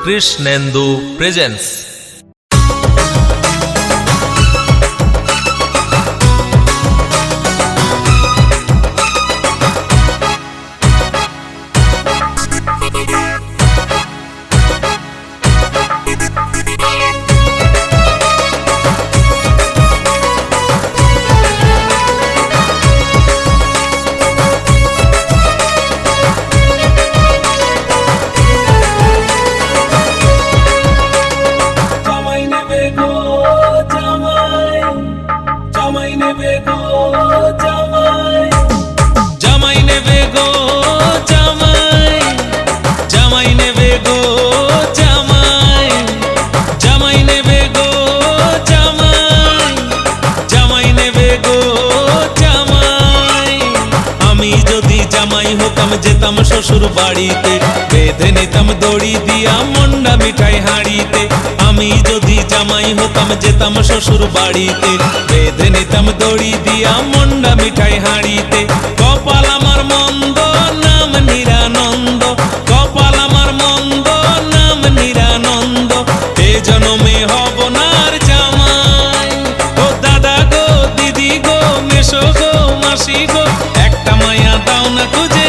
Krishnendu presence. যেতাম শ্বশুর বাড়িতে, বেঁধে নিতাম দড়ি দিয়া মন্ডা মিঠাই হাঁড়িতে। আমি যদি জামাই হতাম যেতাম শ্বশুর বাড়িতে, বেঁধে নিতাম দড়ি দিয়া মন্ডা মিঠাই হাঁড়িতে। কপাল আমার মন্দ নাম নিরানন্দ, কপাল আমার মন্দ নাম নিরানন্দ। এ জনমে হব না আর জামাই। ও দাদা গো, দিদি গো, মেশো গো, মাসি গো, একটা মায়া দাও না খুঁজে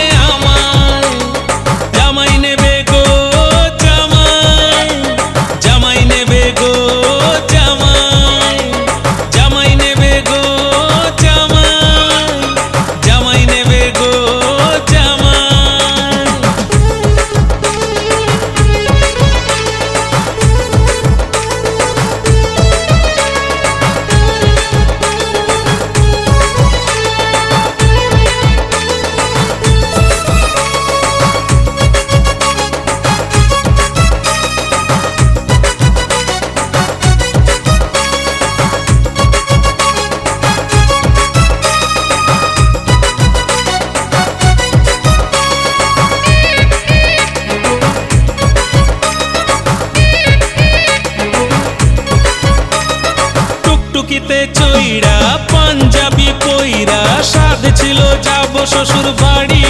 চইরা পাঞ্জাবি পইরা সাধ ছিল যাব শ্বশুর বাড়ি।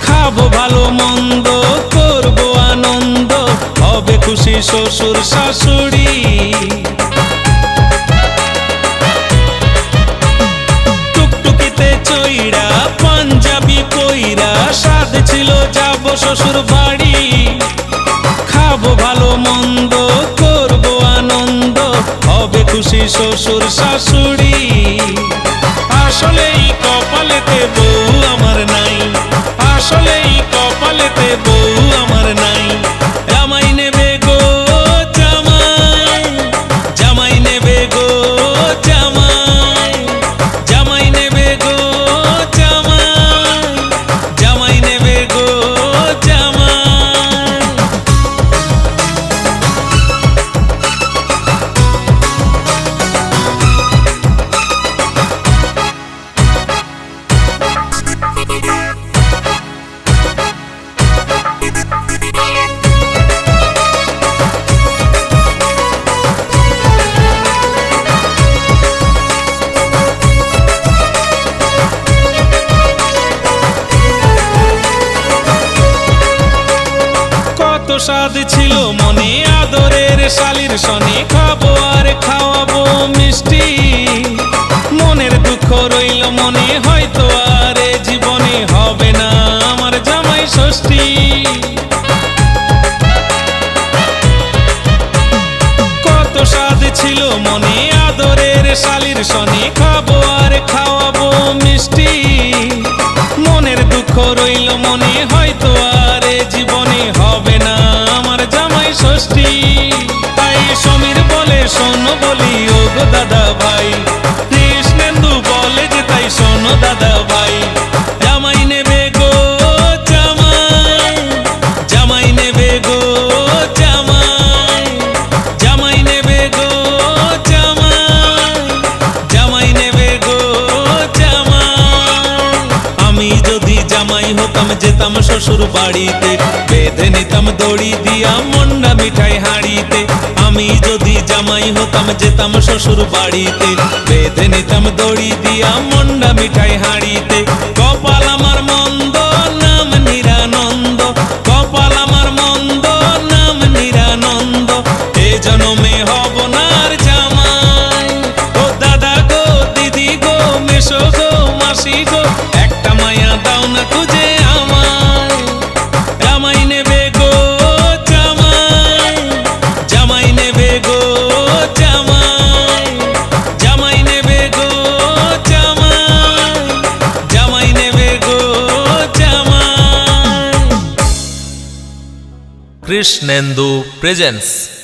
খাবো ভালো মন্দ, করবো আনন্দ, হবে খুশি শ্বশুর শাশুড়ি। টুকটুকিতে চইরা পাঞ্জাবি পইরা সাধ ছিল যাব শ্বশুর বাড়ি। খাবো ভালো মন্দ, করবো আনন্দ, হবে খুশি শ্বশুর শাশুড়ি। আসলেই কপালেতে বউ আমার নাই, আসলেই কপালেতে বউ আমার নাই। জামাই নেবে গো জামাই, জামাই নেবে গো জামাই, জামাই নেবে গো জামাই, জামাই নেবে গো জামাই। স্বাদ ছিল মনে আদরের শালির সনে, খাবো আর খাওয়াবো মিষ্টি। মনের দুঃখ রইল মনে, হয়তো আর জীবনে হবে না আমার জামাই ষষ্ঠী। কত স্বাদ ছিল মনে আদরের শালির সনে, খাবো আর খাওয়াবো মিষ্টি। মনের দুঃখ রইল মনে, হয়তো আর জীবনে হবে না আমার জামাই ষষ্ঠী। তাই সমীর বলে শোনো বলি ও গো দাদা ভাই, কৃষ্ণেন্দু বলে যে তাই শোনো দাদা ভাই। জামাই নেবে গো জামাই, জামাই নেবে গো জামাই, জামাই নেবে গো জামাই, জামাই নেবে গো জামাই। আমি যদি জামাই হতাম যেতাম শ্বশুর বাড়িতে, বেঁধে নিতাম দড়ি দিয়া মন্ডা মিঠাই হাঁড়িতে। আমি যদি জামাই হতাম যেতাম শ্বশুর বাড়িতে, বেঁধে নিতাম দড়ি দিয়া মন্ডা মিঠাই হাঁড়িতে। কপাল আমার মন্দ নাম নিরানন্দ, কপাল আমার মন্দ নাম কৃষ্ণেন্দু প্রেজেন্স।